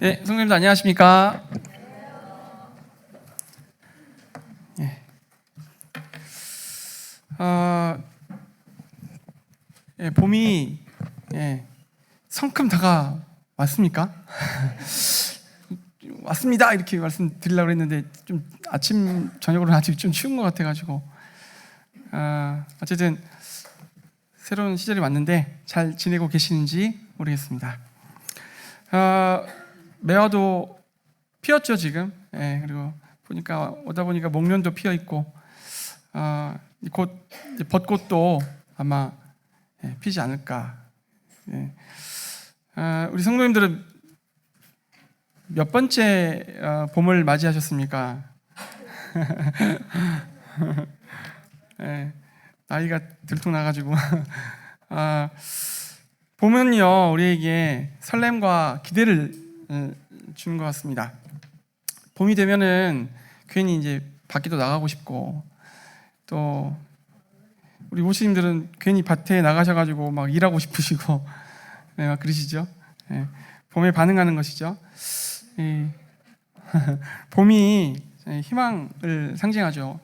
네, 성도님들 안녕하십니까? 예. 봄이 성큼 다가왔습니까? 왔습니다 이렇게 말씀드리려고 했는데 좀 아침 저녁으로는 아직 좀 추운 것 같아가지고 어쨌든 새로운 시절이 왔는데 잘 지내고 계시는지 모르겠습니다. 매화도 피었죠 지금. 그리고 오다 보니까 목련도 피어 있고 곧 벚꽃도 아마 피지 않을까. 우리 성도님들은 몇 번째 봄을 맞이하셨습니까? 나이가 들통나가지고 봄은요 우리에게 설렘과 기대를 주는 것 같습니다. 봄이 되면은 괜히 이제 밖에도 나가고 싶고, 또 우리 모시님들은 괜히 밭에 나가셔가지고 막 일하고 싶으시고 막 그러시죠. 봄에 반응하는 것이죠. 봄이 희망을 상징하죠.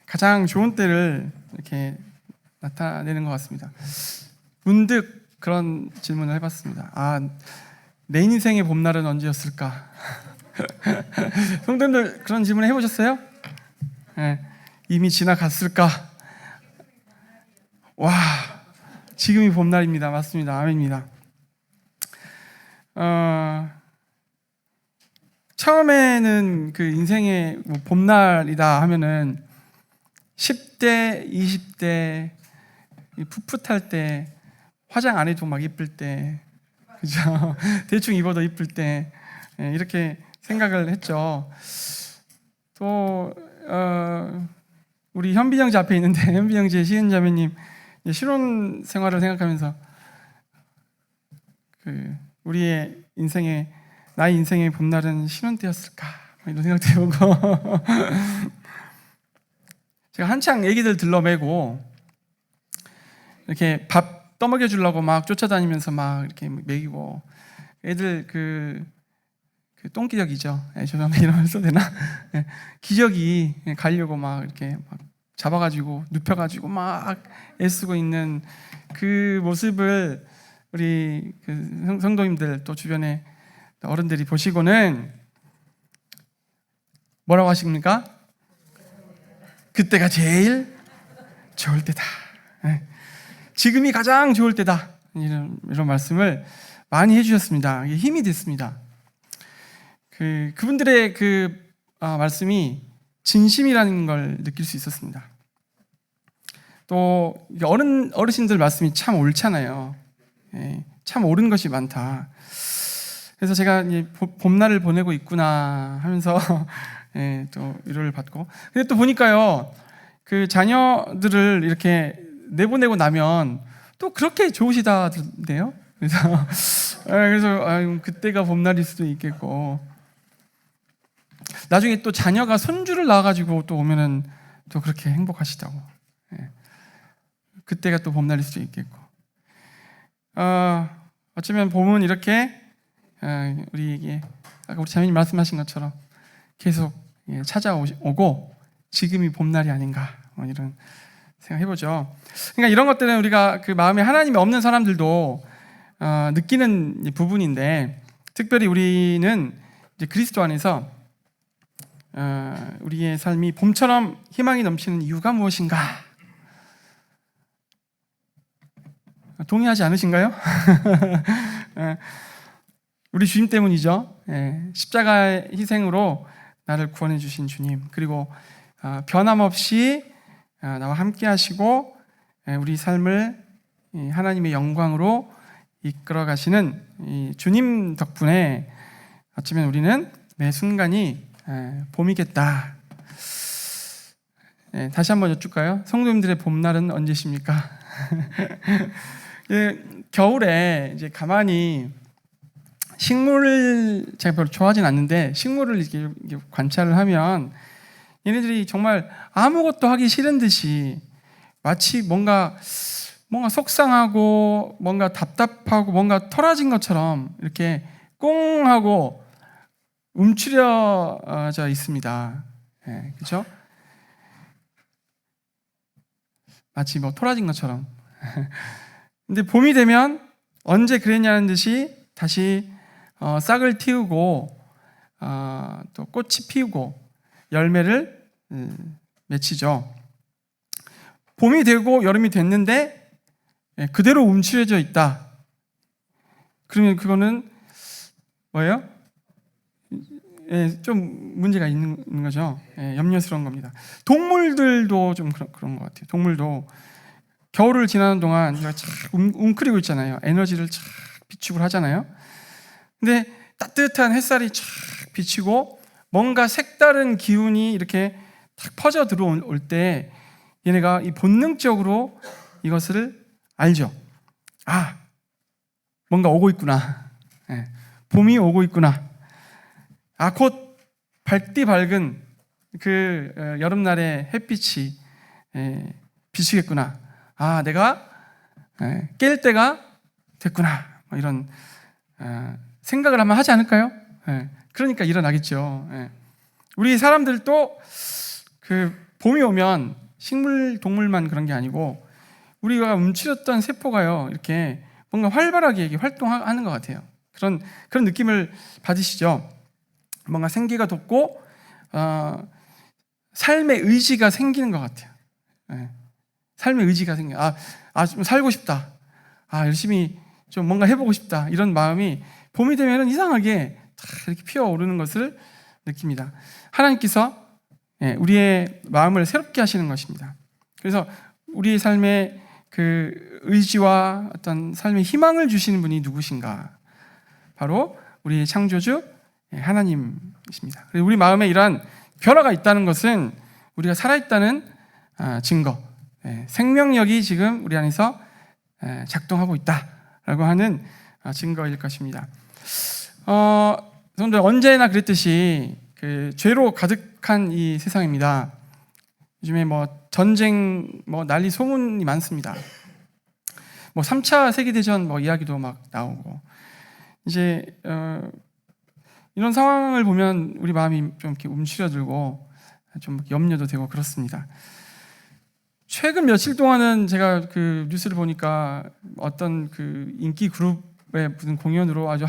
가장 좋은 때를 이렇게 나타내는 것 같습니다. 문득 그런 질문을 해봤습니다. 내 인생의 봄날은 언제였을까? 성도님들 그런 질문 해보셨어요? 이미 지나갔을까? 와, 지금이 봄날입니다. 맞습니다. 아멘입니다. 처음에는 그 인생의 봄날이다 하면은 10대, 20대 풋풋할 때, 화장 안 해도 막 이쁠 때, 그죠? 대충 입어도 이쁠 때, 이렇게 생각을 했죠. 또 우리 현빈 형제 앞에 있는데 현빈 형제 시은 자매님 신혼 생활을 생각하면서 우리의 나의 인생의 봄날은 신혼 때였을까 이런 생각도 해보고 제가 한창 애기들 들러매고 이렇게 밥 떠먹여 주려고 막 쫓아다니면서 막 이렇게 먹이고, 애들 그 똥기저귀죠. 죄송합니다. 이러면 써도 되나? 기저귀 가려고 막 이렇게 막 잡아가지고 눕혀가지고 막 애쓰고 있는 그 모습을 우리 그 성도님들 또 주변에 어른들이 보시고는 뭐라고 하십니까? 그때가 제일 좋을 때다. 지금이 가장 좋을 때다. 이런 말씀을 많이 해주셨습니다. 이게 힘이 됐습니다. 그분들의 말씀이 진심이라는 걸 느낄 수 있었습니다. 또 어르신들 말씀이 참 옳잖아요. 참 옳은 것이 많다. 그래서 제가 봄날을 보내고 있구나 하면서 또 위로를 받고, 근데 또 보니까요 그 자녀들을 이렇게 내보내고 나면 또 그렇게 좋으시다던데요. 그래서 그때가 봄날일 수도 있겠고, 나중에 또 자녀가 손주를 낳아가지고 또 오면은 또 그렇게 행복하시다고. 그때가 또 봄날일 수도 있겠고, 어쩌면 봄은 이렇게 우리에게 아까 우리 자매님 말씀하신 것처럼 계속 찾아오고 지금이 봄날이 아닌가 이런 생각해보죠. 그러니까 이런 것들은 우리가 그 마음에 하나님이 없는 사람들도 느끼는 부분인데, 특별히 우리는 이제 그리스도 안에서 우리의 삶이 봄처럼 희망이 넘치는 이유가 무엇인가? 동의하지 않으신가요? 우리 주님 때문이죠. 십자가의 희생으로 나를 구원해 주신 주님, 그리고 변함없이 나와 함께 하시고 우리 삶을 하나님의 영광으로 이끌어 가시는 이 주님 덕분에 어쩌면 우리는 매 순간이 봄이겠다. 다시 한번 여쭐까요? 성도님들의 봄날은 언제십니까? 겨울에 이제 가만히 식물을 제가 별로 좋아하진 않는데 식물을 이렇게 관찰을 하면 얘네들이 정말 아무것도 하기 싫은 듯이 마치 뭔가 속상하고 뭔가 답답하고 뭔가 털어진 것처럼 이렇게 꽁 하고 움츠려져 있습니다. 그렇죠? 마치 뭐 토라진 것처럼. 근데 봄이 되면 언제 그랬냐는 듯이 다시 싹을 틔우고 또 꽃이 피우고 열매를 맺히죠. 봄이 되고 여름이 됐는데 그대로 움츠려져 있다. 그러면 그거는 뭐예요? 좀 문제가 있는 거죠. 염려스러운 겁니다. 동물들도 좀 그런 것 같아요. 동물도 겨울을 지나는 동안 웅크리고 있잖아요. 에너지를 쫙 비축을 하잖아요. 근데 따뜻한 햇살이 쫙 비치고 뭔가 색다른 기운이 이렇게 탁 퍼져 들어올 때 얘네가 이 본능적으로 이것을 알죠. 아, 뭔가 오고 있구나. 봄이 오고 있구나. 아, 곧 밝디 밝은 그 여름날의 햇빛이 비치겠구나. 아, 내가 깰 때가 됐구나. 뭐 이런 생각을 한번 하지 않을까요? 그러니까 일어나겠죠. 우리 사람들도 그 봄이 오면 식물, 동물만 그런 게 아니고 우리가 움츠렸던 세포가요, 이렇게 뭔가 활발하게 활동하는 것 같아요. 그런 느낌을 받으시죠? 뭔가 생기가 돋고 삶의 의지가 생기는 것 같아요. 삶의 의지가 생겨. 좀 살고 싶다. 열심히 좀 뭔가 해보고 싶다. 이런 마음이 봄이 되면은 이상하게 이렇게 피어오르는 것을 느낍니다. 하나님께서 우리의 마음을 새롭게 하시는 것입니다. 그래서 우리의 삶에 그 의지와 어떤 삶의 희망을 주시는 분이 누구신가? 바로 우리의 창조주 하나님이십니다. 우리 마음에 이러한 변화가 있다는 것은 우리가 살아있다는 증거, 생명력이 지금 우리 안에서 작동하고 있다라고 하는 증거일 것입니다. 여러분들 언제나 그랬듯이 그 죄로 가득한 이 세상입니다. 요즘에 뭐 전쟁, 뭐 난리 소문이 많습니다. 뭐 3차 세계대전 뭐 이야기도 막 나오고 이제 이런 상황을 보면 우리 마음이 좀 이렇게 움츠려들고 좀 염려도 되고 그렇습니다. 최근 며칠 동안은 제가 그 뉴스를 보니까 어떤 그 인기 그룹의 무슨 공연으로 아주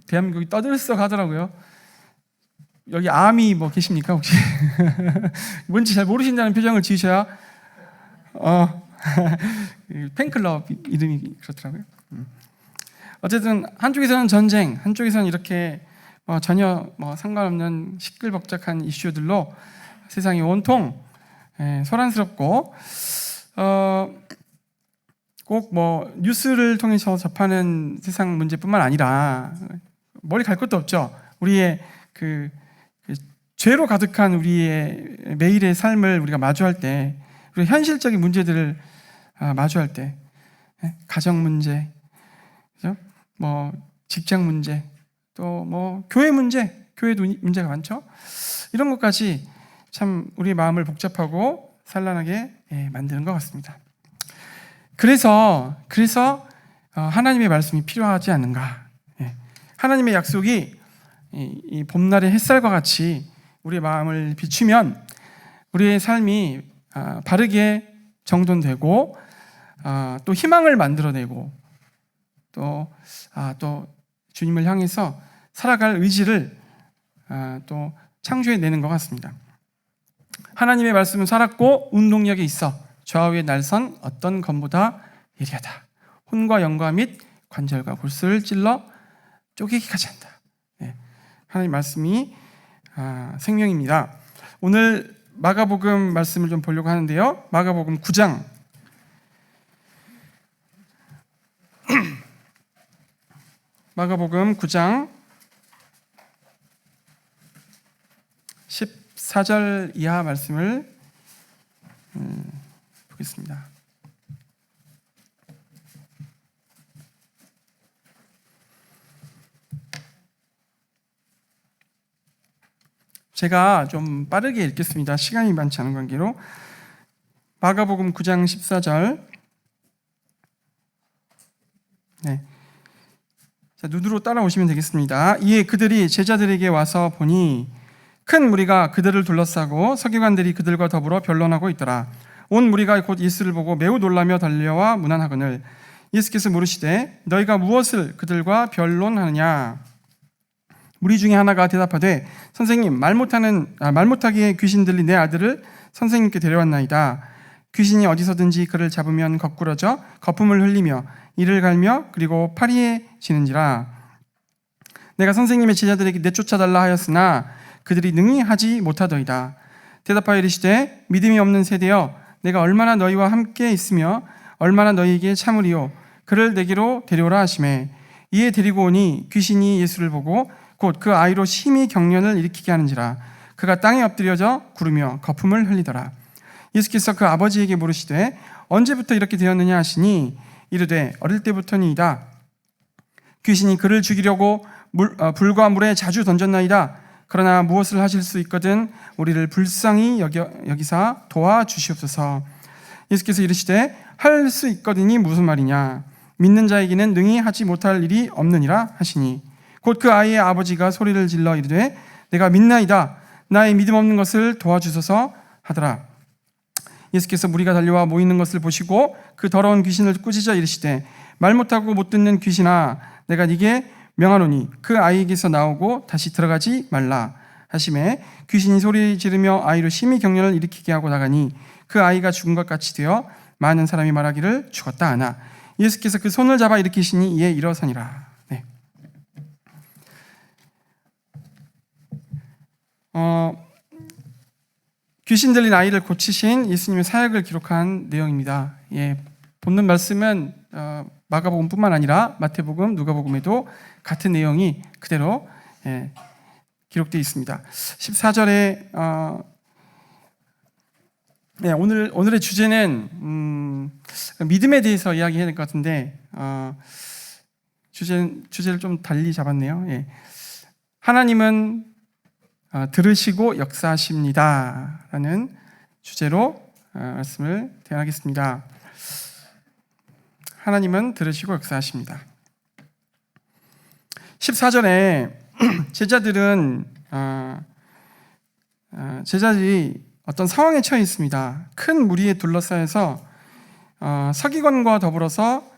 대한민국이 떠들썩 하더라고요. 여기 아미 뭐 계십니까 혹시? 뭔지 잘 모르신다는 표정을 지으셔야 팬클럽 이름이 그렇더라고요. 어쨌든 한쪽에서는 전쟁, 한쪽에서는 이렇게 전혀 상관없는 시끌벅적한 이슈들로 세상이 온통 소란스럽고 꼭 뭐 뉴스를 통해서 접하는 세상 문제뿐만 아니라 머리 갈 것도 없죠. 우리의 그 죄로 가득한 우리의 매일의 삶을 우리가 마주할 때, 우리 현실적인 문제들을 마주할 때, 가정 문제, 그죠? 뭐 직장 문제, 또 뭐 교회 문제, 교회도 문제가 많죠. 이런 것까지 참 우리 마음을 복잡하고 산란하게 만드는 것 같습니다. 그래서 하나님의 말씀이 필요하지 않는가? 하나님의 약속이 이 봄날의 햇살과 같이 우리의 마음을 비추면 우리의 삶이 바르게 정돈되고 또 희망을 만들어내고 또 주님을 향해서 살아갈 의지를 또 창조해내는 것 같습니다. 하나님의 말씀은 살았고 운동력이 있어 좌우의 날선 어떤 검보다 예리하다. 혼과 영과 및 관절과 골수를 찔러 쪼개기까지 한다. 하나님 말씀이 생명입니다. 오늘 마가복음 말씀을 좀 보려고 하는데요. 마가복음 9장 마가복음 9장 14절 이하 말씀을 보겠습니다. 제가 좀 빠르게 읽겠습니다. 시간이 많지 않은 관계로. 마가복음 9장 14절. 자, 눈으로 따라오시면 되겠습니다. 이에 그들이 제자들에게 와서 보니 큰 무리가 그들을 둘러싸고 서기관들이 그들과 더불어 변론하고 있더라. 온 무리가 곧 예수를 보고 매우 놀라며 달려와 문안하거늘 예수께서 물으시되 너희가 무엇을 그들과 변론하느냐? 무리 중에 하나가 대답하되 선생님 말 못하기에 귀신 들린 내 아들을 선생님께 데려왔나이다. 귀신이 어디서든지 그를 잡으면 거꾸러져 거품을 흘리며 이를 갈며 그리고 파리해지는지라. 내가 선생님의 제자들에게 내쫓아달라 하였으나 그들이 능히 하지 못하더이다. 대답하여 이르시되 믿음이 없는 세대여 내가 얼마나 너희와 함께 있으며 얼마나 너희에게 참으리요. 그를 내게로 데려오라 하시매 이에 데리고 오니 귀신이 예수를 보고 곧 그 아이로 심히 경련을 일으키게 하는지라. 그가 땅에 엎드려져 구르며 거품을 흘리더라. 예수께서 그 아버지에게 물으시되 언제부터 이렇게 되었느냐 하시니 이르되 어릴 때부터니이다. 귀신이 그를 죽이려고 불과 물에 자주 던졌나이다. 그러나 무엇을 하실 수 있거든 우리를 불쌍히 여기사 도와주시옵소서. 예수께서 이르시되 할 수 있거든이 무슨 말이냐? 믿는 자에게는 능히 하지 못할 일이 없느니라 하시니 곧 그 아이의 아버지가 소리를 질러 이르되 내가 믿나이다. 나의 믿음 없는 것을 도와주소서 하더라. 예수께서 무리가 달려와 모이는 것을 보시고 그 더러운 귀신을 꾸짖어 이르시되 말 못하고 못 듣는 귀신아 내가 네게 명하노니 그 아이에게서 나오고 다시 들어가지 말라 하시매 귀신이 소리 지르며 아이로 심히 경련을 일으키게 하고 나가니 그 아이가 죽은 것 같이 되어 많은 사람이 말하기를 죽었다 하나 예수께서 그 손을 잡아 일으키시니 이에 일어서니라. 네. 귀신 들린 아이를 고치신 예수님의 사역을 기록한 내용입니다. 예, 본문 말씀은 마가복음뿐만 아니라 마태복음, 누가복음에도 같은 내용이 그대로 기록되어 있습니다. 14절에 오늘의 주제는 믿음에 대해서 이야기해야 될 것 같은데 주제를 좀 달리 잡았네요. 예. 하나님은 들으시고 역사하십니다 라는 주제로 말씀을 대하겠습니다. 하나님은 들으시고 역사하십니다. 14절에 제자들이 어떤 상황에 처해 있습니다. 큰 무리에 둘러싸여서 서기관과 더불어서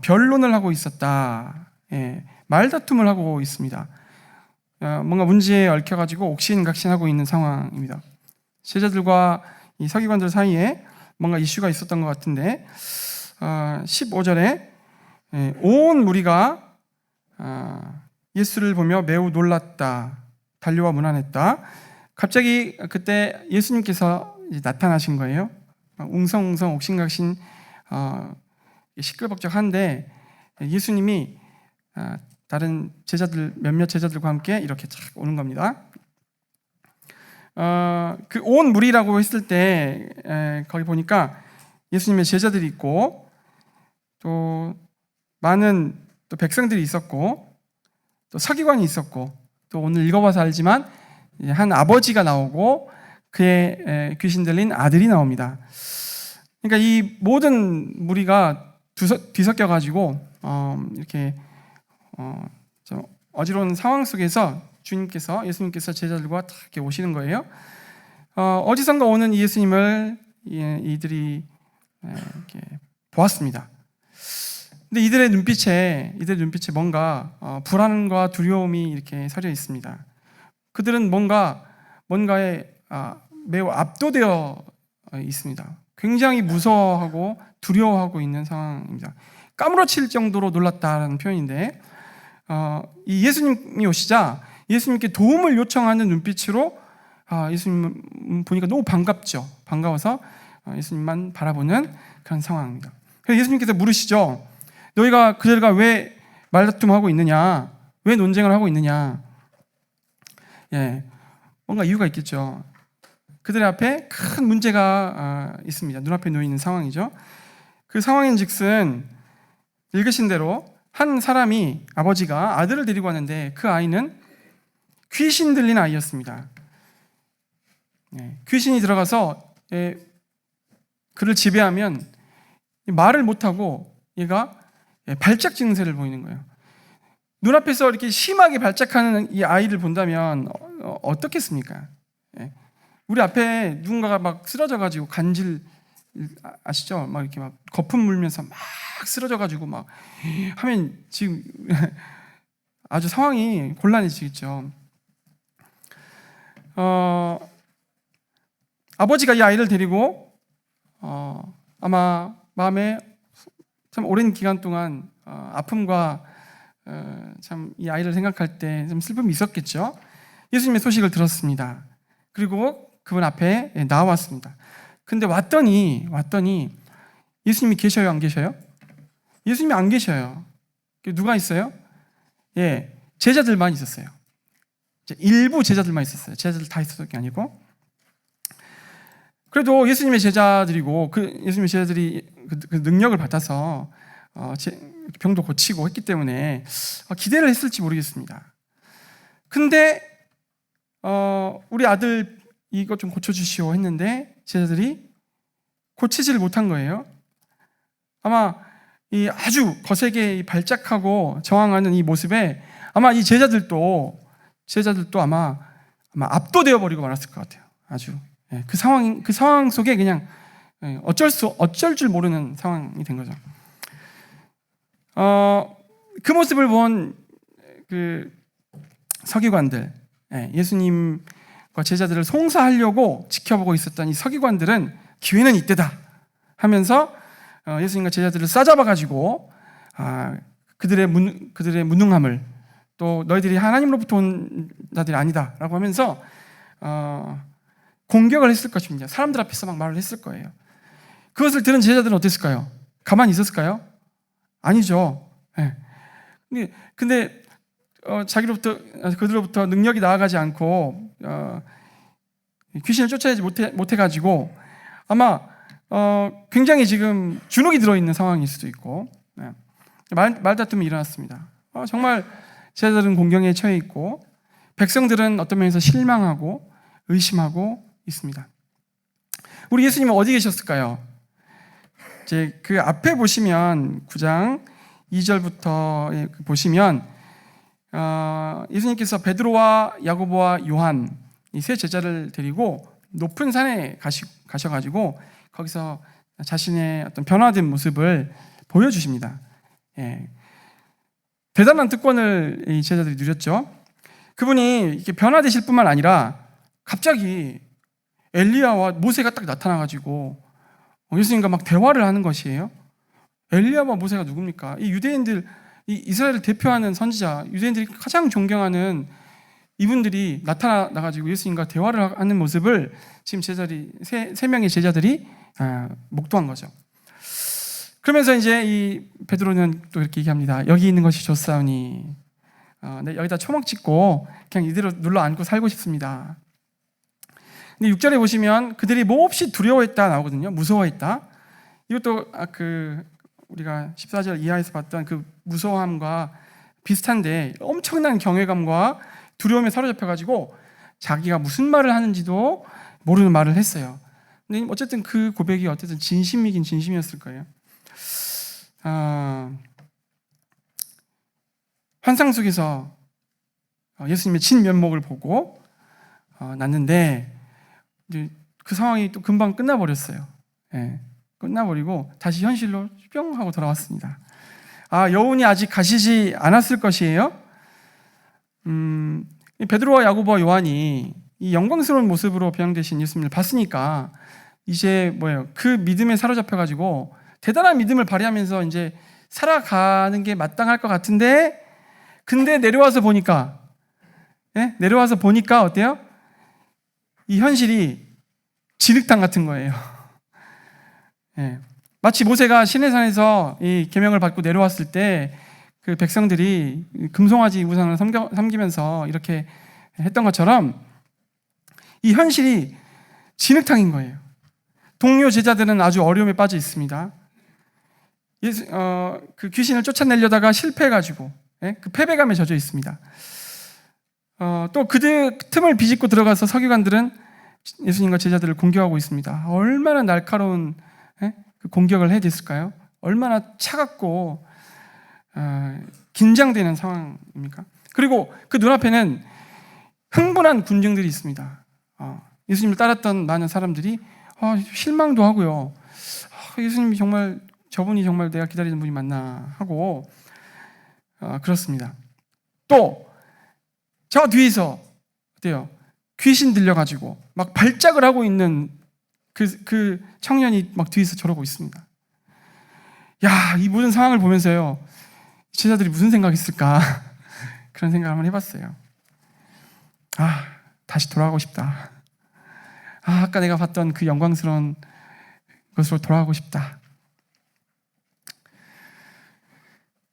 변론을 하고 있었다. 예, 말다툼을 하고 있습니다. 뭔가 문제에 얽혀가지고 옥신각신하고 있는 상황입니다. 제자들과 이 서기관들 사이에 뭔가 이슈가 있었던 것 같은데 15절에 온 무리가 예수를 보며 매우 놀랐다. 달려와 문안했다. 갑자기 그때 예수님께서 나타나신 거예요. 웅성웅성 옥신각신 시끌벅적한데 예수님이 다른 몇몇 제자들과 함께 이렇게 착 오는 겁니다. 그 온 무리라고 했을 때 거기 보니까 예수님의 제자들이 있고 또 많은 또 백성들이 있었고 또 서기관이 있었고 또 오늘 읽어봐서 알지만 한 아버지가 나오고 그의 귀신 들린 아들이 나옵니다. 그러니까 이 모든 무리가 뒤섞여 가지고 이렇게 좀 어지러운 상황 속에서 예수님께서 제자들과 딱 이렇게 오시는 거예요. 어디선가 오는 예수님을 이들이 이렇게 보았습니다. 근데 이들의 눈빛에 뭔가 불안과 두려움이 이렇게 서려 있습니다. 그들은 뭔가에 매우 압도되어 있습니다. 굉장히 무서워하고 두려워하고 있는 상황입니다. 까무러칠 정도로 놀랐다는 표현인데 이 예수님이 오시자 예수님께 도움을 요청하는 눈빛으로 예수님 보니까 너무 반가워서 예수님만 바라보는 그런 상황입니다. 그래서 예수님께서 물으시죠. 너희가 그들과 왜 말다툼하고 있느냐? 왜 논쟁을 하고 있느냐? 예, 뭔가 이유가 있겠죠. 그들 앞에 큰 문제가 있습니다. 눈앞에 놓여 있는 상황이죠. 그 상황인즉슨 읽으신 대로 한 사람이 아버지가 아들을 데리고 왔는데 그 아이는 귀신 들린 아이였습니다. 귀신이 들어가서 그를 지배하면 말을 못하고 얘가 발작 증세를 보이는 거예요. 눈앞에서 이렇게 심하게 발작하는 이 아이를 본다면 어떻겠습니까? 예. 우리 앞에 누군가가 막 쓰러져가지고 간질 아시죠? 막 이렇게 막 거품 물면서 막 쓰러져가지고 막 하면 지금 아주 상황이 곤란해지겠죠. 아버지가 이 아이를 데리고 아마 마음에 참 오랜 기간 동안 아픔과 참 이 아이를 생각할 때 좀 슬픔이 있었겠죠. 예수님의 소식을 들었습니다. 그리고 그분 앞에 나왔습니다. 근데 왔더니 예수님이 계셔요, 안 계셔요? 예수님이 안 계셔요. 누가 있어요? 예, 제자들만 있었어요. 일부 제자들만 있었어요. 제자들 다 있었던 게 아니고. 그래도 예수님의 제자들이고 예수님의 제자들이 그 능력을 받아서 병도 고치고 했기 때문에 기대를 했을지 모르겠습니다. 근데 우리 아들 이것 좀 고쳐주시오 했는데 제자들이 고치지를 못한 거예요. 아마 이 아주 거세게 발작하고 저항하는 이 모습에 아마 이 제자들도 아마 압도되어 버리고 말았을 것 같아요. 아주 그 상황 속에 그냥 어쩔 줄 모르는 상황이 된 거죠. 그 모습을 본 그 서기관들, 예수님과 제자들을 송사하려고 지켜보고 있었던 이 서기관들은 기회는 이때다 하면서 예수님과 제자들을 싸잡아가지고 그들의 무능함을 또 너희들이 하나님으로부터 온 자들이 아니다라고 하면서 공격을 했을 것입니다. 사람들 앞에서 막 말을 했을 거예요. 그것을 들은 제자들은 어땠을까요? 가만히 있었을까요? 아니죠. 근데 그들로부터 능력이 나아가지 않고 귀신을 쫓아내지 못해가지고 아마 굉장히 지금 주눅이 들어있는 상황일 수도 있고 말다툼이 일어났습니다. 정말 제자들은 공경에 처해 있고 백성들은 어떤 면에서 실망하고 의심하고 있습니다. 우리 예수님은 어디 계셨을까요? 이제 그 앞에 보시면 9장 2절부터 보시면 예수님께서 베드로와 야고보와 요한 이 세 제자를 데리고 높은 산에 가셔가지고 거기서 자신의 어떤 변화된 모습을 보여주십니다. 대단한 특권을 이 제자들이 누렸죠. 그분이 이렇게 변화되실 뿐만 아니라 갑자기 엘리야와 모세가 딱 나타나가지고 예수님과 막 대화를 하는 것이에요. 엘리야와 모세가 누굽니까? 이 유대인들, 이 이스라엘을 대표하는 선지자, 유대인들이 가장 존경하는 이분들이 나타나가지고 예수님과 대화를 하는 모습을 지금 세 명의 제자들이 목도한 거죠. 그러면서 이제 이 베드로는 또 이렇게 얘기합니다. 여기 있는 것이 좋사오니 여기다 초막 짓고 그냥 이대로 눌러 앉고 살고 싶습니다. 근데 6절에 보시면 그들이 몹시 두려워했다 나오거든요. 무서워했다. 이것도 우리가 14절 이하에서 봤던 그 무서워함과 비슷한데 엄청난 경외감과 두려움에 사로잡혀가지고 자기가 무슨 말을 하는지도 모르는 말을 했어요. 근데 어쨌든 그 고백이 어쨌든 진심이긴 진심이었을 거예요. 환상 속에서 예수님의 진면목을 보고 났는데 그 상황이 또 금방 끝나버렸어요. 끝나버리고 다시 현실로 뿅 하고 돌아왔습니다. 여운이 아직 가시지 않았을 것이에요. 베드로와 야고보와 요한이 이 영광스러운 모습으로 배양되신 예수님을 봤으니까 이제 그 믿음에 사로잡혀가지고 대단한 믿음을 발휘하면서 이제 살아가는 게 마땅할 것 같은데, 근데 내려와서 보니까 어때요? 이 현실이 진흙탕 같은 거예요. 마치 모세가 시내산에서 이 계명을 받고 내려왔을 때 그 백성들이 금송아지 우상을 섬기면서 이렇게 했던 것처럼 이 현실이 진흙탕인 거예요. 동료 제자들은 아주 어려움에 빠져 있습니다. 그 귀신을 쫓아내려다가 실패해가지고 그 패배감에 젖어 있습니다. 또 그들 틈을 비집고 들어가서 서기관들은 예수님과 제자들을 공격하고 있습니다. 얼마나 날카로운 그 공격을 해댔을까요? 얼마나 차갑고 긴장되는 상황입니까? 그리고 그 눈앞에는 흥분한 군중들이 있습니다. 예수님을 따랐던 많은 사람들이 실망도 하고요. 예수님이 정말 저분이 정말 내가 기다리는 분이 맞나 하고 그렇습니다. 또 저 뒤에서 어때요? 귀신 들려가지고 막 발작을 하고 있는 그 청년이 막 뒤에서 저러고 있습니다. 야, 이 모든 상황을 보면서요, 제자들이 무슨 생각했을까? 그런 생각을 한번 해봤어요. 다시 돌아가고 싶다. 아까 내가 봤던 그 영광스러운 것으로 돌아가고 싶다.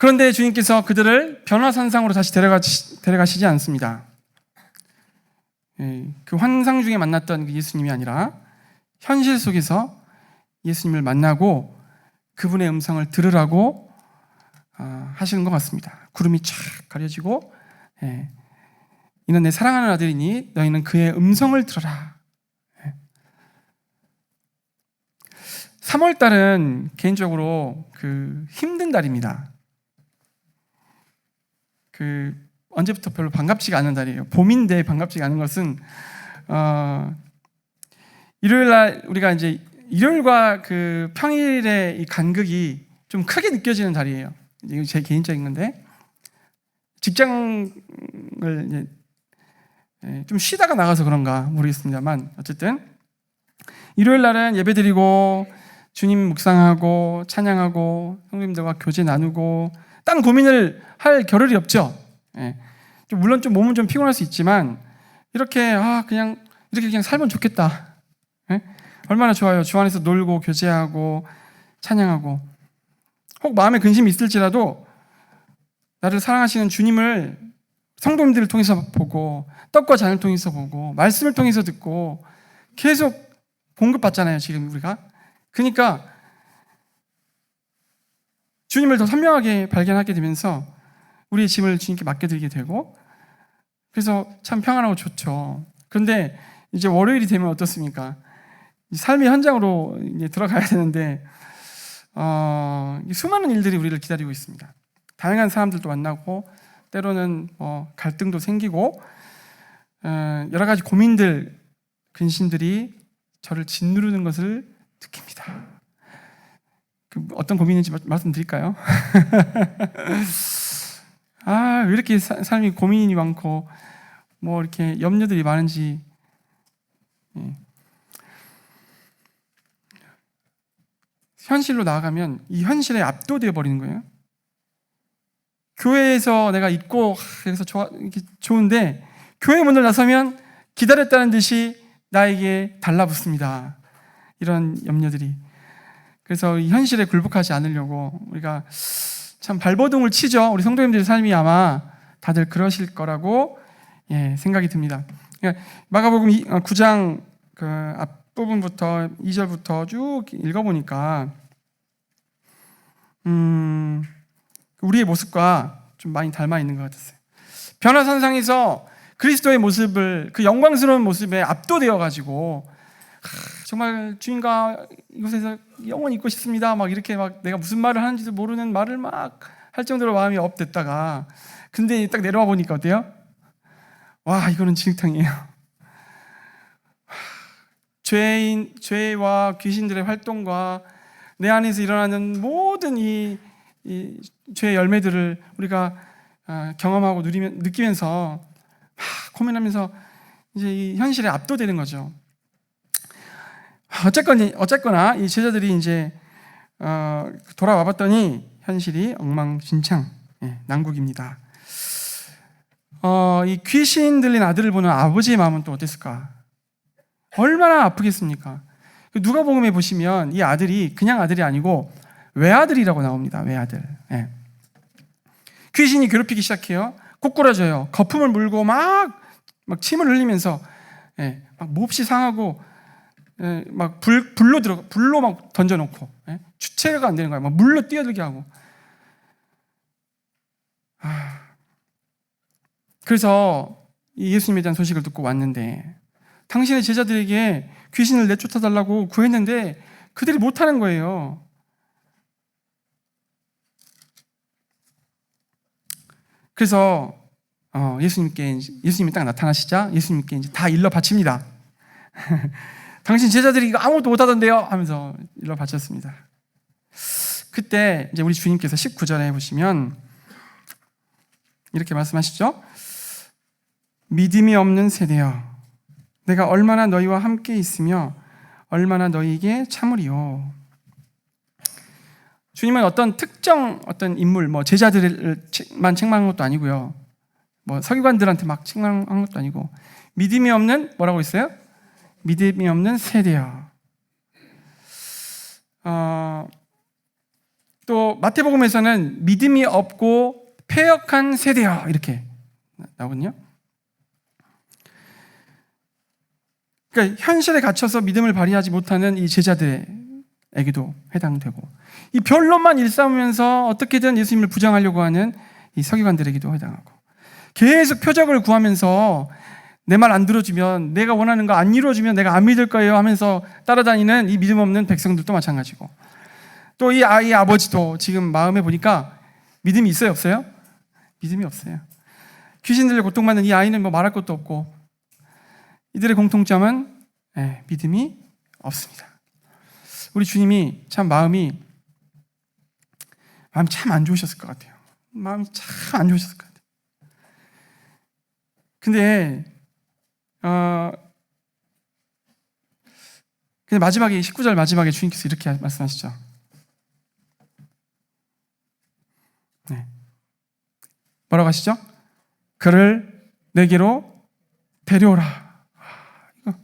그런데 주님께서 그들을 변화산상으로 다시 데려가시지 않습니다. 그 환상 중에 만났던 그 예수님이 아니라 현실 속에서 예수님을 만나고 그분의 음성을 들으라고 하시는 것 같습니다. 구름이 쫙 가려지고 이는 내 사랑하는 아들이니 너희는 그의 음성을 들어라. 3월달은 개인적으로 힘든 달입니다. 언제부터 별로 반갑지가 않은 달이에요. 봄인데 반갑지가 않은 것은 일요일날 우리가 이제 일요일과 그 평일의 이 간극이 좀 크게 느껴지는 달이에요. 이거 제 개인적인 건데 직장을 이제 좀 쉬다가 나가서 그런가 모르겠습니다만 어쨌든 일요일날은 예배드리고 주님 묵상하고 찬양하고 성도님들과 교제 나누고 딴 고민을 할 겨를이 없죠. 물론 좀 몸은 좀 피곤할 수 있지만 이렇게 그냥 살면 좋겠다. 얼마나 좋아요. 주 안에서 놀고 교제하고 찬양하고 혹 마음에 근심이 있을지라도 나를 사랑하시는 주님을 성도님들을 통해서 보고 떡과 잔을 통해서 보고 말씀을 통해서 듣고 계속 공급받잖아요. 지금 우리가. 그러니까 주님을 더 선명하게 발견하게 되면서 우리의 짐을 주님께 맡겨드리게 되고 그래서 참 평안하고 좋죠. 그런데 이제 월요일이 되면 어떻습니까? 삶의 현장으로 이제 들어가야 되는데 수많은 일들이 우리를 기다리고 있습니다. 다양한 사람들도 만나고 때로는 갈등도 생기고 여러 가지 고민들, 근심들이 저를 짓누르는 것을 느낍니다. 어떤 고민인지 말씀드릴까요? 왜 이렇게 삶이 고민이 많고 이렇게 염려들이 많은지. 현실로 나아가면 이 현실에 압도되어 버리는 거예요. 교회에서 내가 있고 그래서 좋은데 교회 문을 나서면 기다렸다는 듯이 나에게 달라붙습니다. 이런 염려들이. 그래서 이 현실에 굴복하지 않으려고 우리가 참 발버둥을 치죠. 우리 성도님들의 삶이 아마 다들 그러실 거라고 생각이 듭니다. 마가복음 9장 그 앞부분부터 2절부터 쭉 읽어보니까 우리의 모습과 좀 많이 닮아 있는 것 같았어요. 변화산상에서 그리스도의 모습을 그 영광스러운 모습에 압도되어 가지고 정말 주님과 이곳에서 영원히 있고 싶습니다. 이렇게 내가 무슨 말을 하는지도 모르는 말을 막 할 정도로 마음이 업됐다가 근데 딱 내려와 보니까 어때요? 와, 이거는 진흙탕이에요. 죄와 귀신들의 활동과 내 안에서 일어나는 모든 이 죄의 열매들을 우리가 경험하고 느끼면서 고민하면서 이제 이 현실에 압도되는 거죠. 어쨌거나 이 제자들이 이제 돌아와 봤더니 현실이 엉망진창, 난국입니다. 이 귀신 들린 아들을 보는 아버지의 마음은 또 어땠을까? 얼마나 아프겠습니까? 누가복음에 보시면 이 아들이 그냥 아들이 아니고 외아들이라고 나옵니다. 외아들. 귀신이 괴롭히기 시작해요. 꼬꾸라져요. 거품을 물고 막 침을 흘리면서 막 몹시 상하고 막 불로 막 던져놓고 주체가 안 되는 거예요. 막 물로 뛰어들게 하고. 그래서 예수님에 대한 소식을 듣고 왔는데 당신의 제자들에게 귀신을 내쫓아달라고 구했는데 그들이 못하는 거예요. 그래서 예수님이 딱 나타나시자 예수님께 이제 다 일러 바칩니다. 당신 제자들이 이거 아무것도 못하던데요 하면서 일러 바쳤습니다. 그때 이제 우리 주님께서 19절에 보시면 이렇게 말씀하시죠. 믿음이 없는 세대여, 내가 얼마나 너희와 함께 있으며 얼마나 너희에게 참으리요. 주님은 어떤 특정 어떤 인물, 제자들만 책망한 것도 아니고요, 서기관들한테 막 책망한 것도 아니고, 믿음이 없는 뭐라고 있어요? 믿음이 없는 세대여. 또 마태복음에서는 믿음이 없고 패역한 세대여 이렇게 나오거든요. 그러니까 현실에 갇혀서 믿음을 발휘하지 못하는 이 제자들에게도 해당되고, 이 변론만 일삼으면서 어떻게든 예수님을 부정하려고 하는 이 서기관들에게도 해당하고, 계속 표적을 구하면서 내 말 안 들어주면, 내가 원하는 거 안 이루어주면 내가 안 믿을 거예요 하면서 따라다니는 이 믿음 없는 백성들도 마찬가지고, 또 이 아이의 아버지도 지금 마음에 보니까 믿음이 있어요, 없어요? 믿음이 없어요. 귀신들에 고통받는 이 아이는 말할 것도 없고, 이들의 공통점은 믿음이 없습니다. 우리 주님이 참 마음이 참 안 좋으셨을 것 같아요. 마음이 참 안 좋으셨을 것 같아요. 근데 마지막에 19절 마지막에 주님께서 이렇게 말씀하시죠. 뭐라고 하시죠? 그를 내게로 데려오라. 이거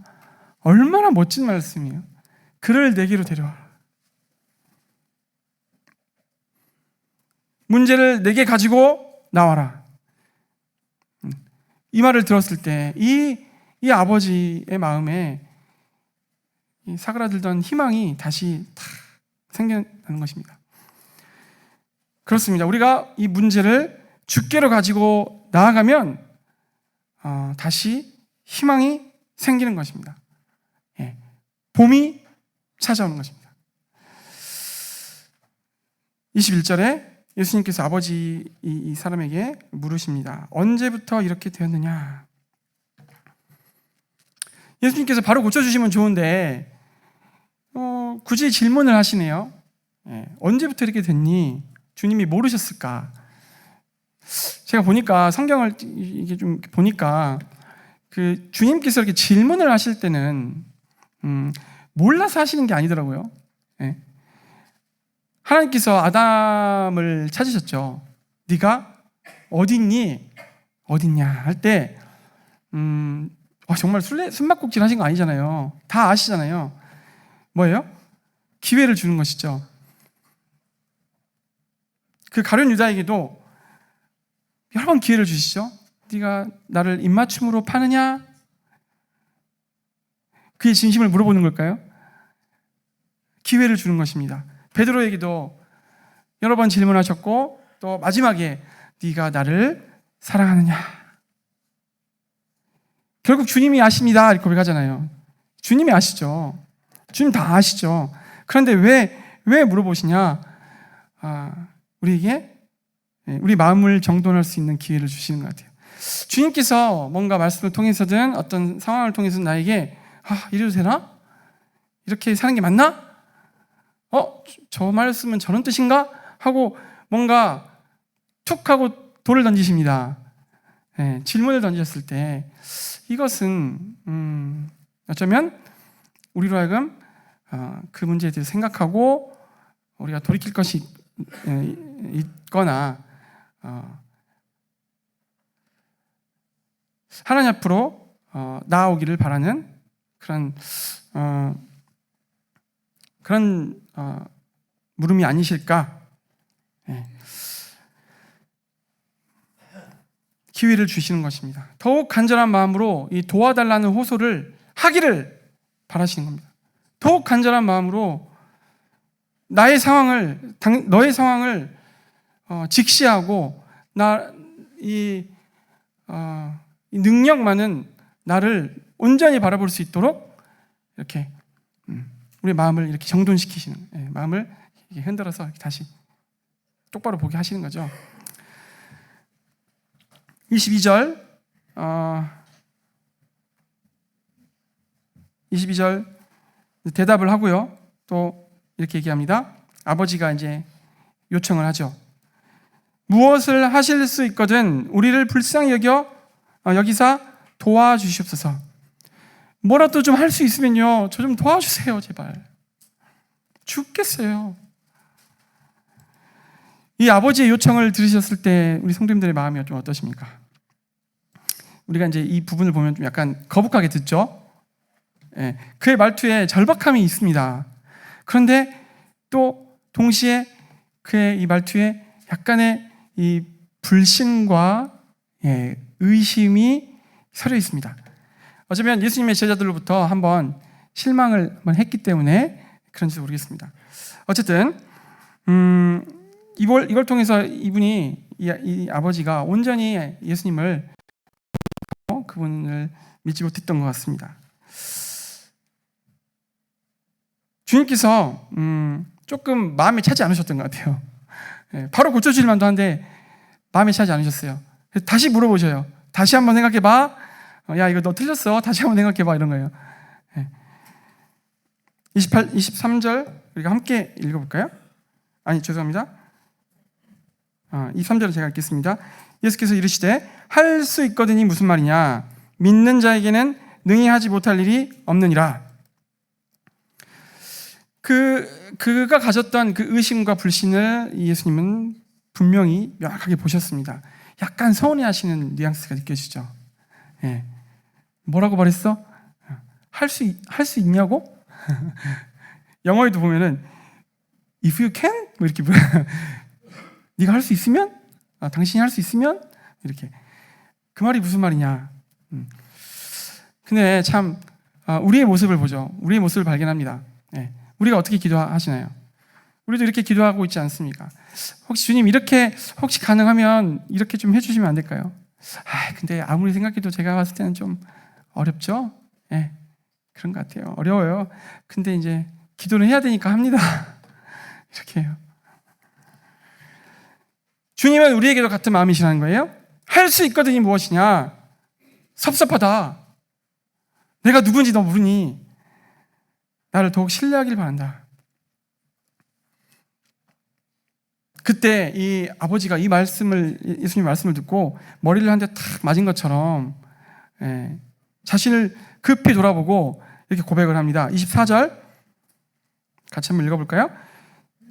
얼마나 멋진 말씀이에요. 그를 내게로 데려와라. 문제를 내게 가지고 나와라. 이 말을 들었을 때 이 아버지의 마음에 이 사그라들던 희망이 다시 탁 생겨나는 것입니다. 그렇습니다. 우리가 이 문제를 주께로 가지고 나아가면 다시 희망이 생기는 것입니다. 봄이 찾아오는 것입니다. 21절에 예수님께서 아버지 이 사람에게 물으십니다. 언제부터 이렇게 되었느냐? 예수님께서 바로 고쳐주시면 좋은데 굳이 질문을 하시네요. 언제부터 이렇게 됐니? 주님이 모르셨을까? 제가 보니까 성경을 이게 좀 보니까 그 주님께서 이렇게 질문을 하실 때는 몰라서 하시는 게 아니더라고요. 하나님께서 아담을 찾으셨죠. 네가 어디 있니? 어디 있냐 할 때 정말 숨막꼭질 하신 거 아니잖아요. 다 아시잖아요. 뭐예요? 기회를 주는 것이죠. 그 가룟 유다에게도 여러 번 기회를 주시죠. 네가 나를 입맞춤으로 파느냐? 그의 진심을 물어보는 걸까요? 기회를 주는 것입니다. 베드로에게도 여러 번 질문하셨고, 또 마지막에 네가 나를 사랑하느냐? 결국 주님이 아십니다 이렇게 고백하잖아요. 주님이 아시죠. 주님 다 아시죠. 그런데 왜 물어보시냐? 우리에게 우리 마음을 정돈할 수 있는 기회를 주시는 것 같아요. 주님께서 뭔가 말씀을 통해서든 어떤 상황을 통해서 나에게 이래도 되나? 이렇게 사는 게 맞나? 저 말씀은 저런 뜻인가? 하고 뭔가 툭 하고 돌을 던지십니다. 질문을 던졌을 때 이것은 어쩌면 우리로 하여금 그 문제에 대해서 생각하고 우리가 돌이킬 것이 있거나 하나님 앞으로 나아오기를 바라는 그런 물음이 아니실까? 기회를 주시는 것입니다. 더욱 간절한 마음으로 이 도와달라는 호소를 하기를 바라시는 겁니다. 더욱 간절한 마음으로 너의 상황을 직시하고 이 능력 많은 나를 온전히 바라볼 수 있도록 이렇게 우리 마음을 이렇게 정돈시키시는, 마음을 이렇게 흔들어서 다시 똑바로 보게 하시는 거죠. 22절 22절 대답을 하고요. 또 이렇게 얘기합니다. 아버지가 이제 요청을 하죠. 무엇을 하실 수 있거든 우리를 불쌍히 여기사 도와주시옵소서. 뭐라도 좀 할 수 있으면요, 저 좀 도와주세요, 제발. 죽겠어요. 이 아버지의 요청을 들으셨을 때 우리 성도님들의 마음이 좀 어떠십니까? 우리가 이제 이 부분을 보면 좀 약간 거북하게 듣죠. 예, 그의 말투에 절박함이 있습니다. 그런데 또 동시에 그의 이 말투에 약간의 이 불신과 의심이 서려 있습니다. 어쩌면 예수님의 제자들로부터 한번 실망을 한번 했기 때문에 그런지 모르겠습니다. 어쨌든 이걸 통해서 이분이 이 아버지가 온전히 예수님을 그분을 믿지 못했던 것 같습니다. 주님께서 조금 마음에 차지 않으셨던 것 같아요. 바로 고쳐주실 만도 한데 마음에 차지 않으셨어요. 다시 물어보셔요. 다시 한번 생각해봐. 야, 이거 너 틀렸어. 다시 한번 생각해봐. 이런 거예요. 23절 우리가 함께 읽어볼까요? 아니, 죄송합니다. 23절을 제가 읽겠습니다. 예수께서 이르시되 할 수 있거든이 무슨 말이냐? 믿는 자에게는 능히 하지 못할 일이 없느니라. 그가 가졌던 그 의심과 불신을 예수님은 분명히 명확하게 보셨습니다. 약간 서운해하시는 뉘앙스가 느껴지죠. 예. 뭐라고 말했어? 할 수 있냐고? 영어에도 보면은 if you can 뭐 이렇게 네가 할 수 있으면, 당신이 할 수 있으면 이렇게. 그 말이 무슨 말이냐? 근데 참 우리의 모습을 보죠. 우리의 모습을 발견합니다. 예. 우리가 어떻게 기도하시나요? 우리도 이렇게 기도하고 있지 않습니까? 혹시 주님 이렇게 혹시 가능하면 이렇게 좀 해주시면 안 될까요? 근데 아무리 생각해도 제가 봤을 때는 좀 어렵죠? 예, 그런 것 같아요. 어려워요. 근데 이제 기도는 해야 되니까 합니다. 이렇게 해요. 주님은 우리에게도 같은 마음이시라는 거예요. 할 수 있거든이 무엇이냐? 섭섭하다. 내가 누군지 너 모르니 나를 더욱 신뢰하길 바란다. 그때 이 아버지가 예수님 말씀을 듣고 머리를 한 대 탁 맞은 것처럼 자신을 급히 돌아보고 이렇게 고백을 합니다. 24절 같이 한번 읽어볼까요?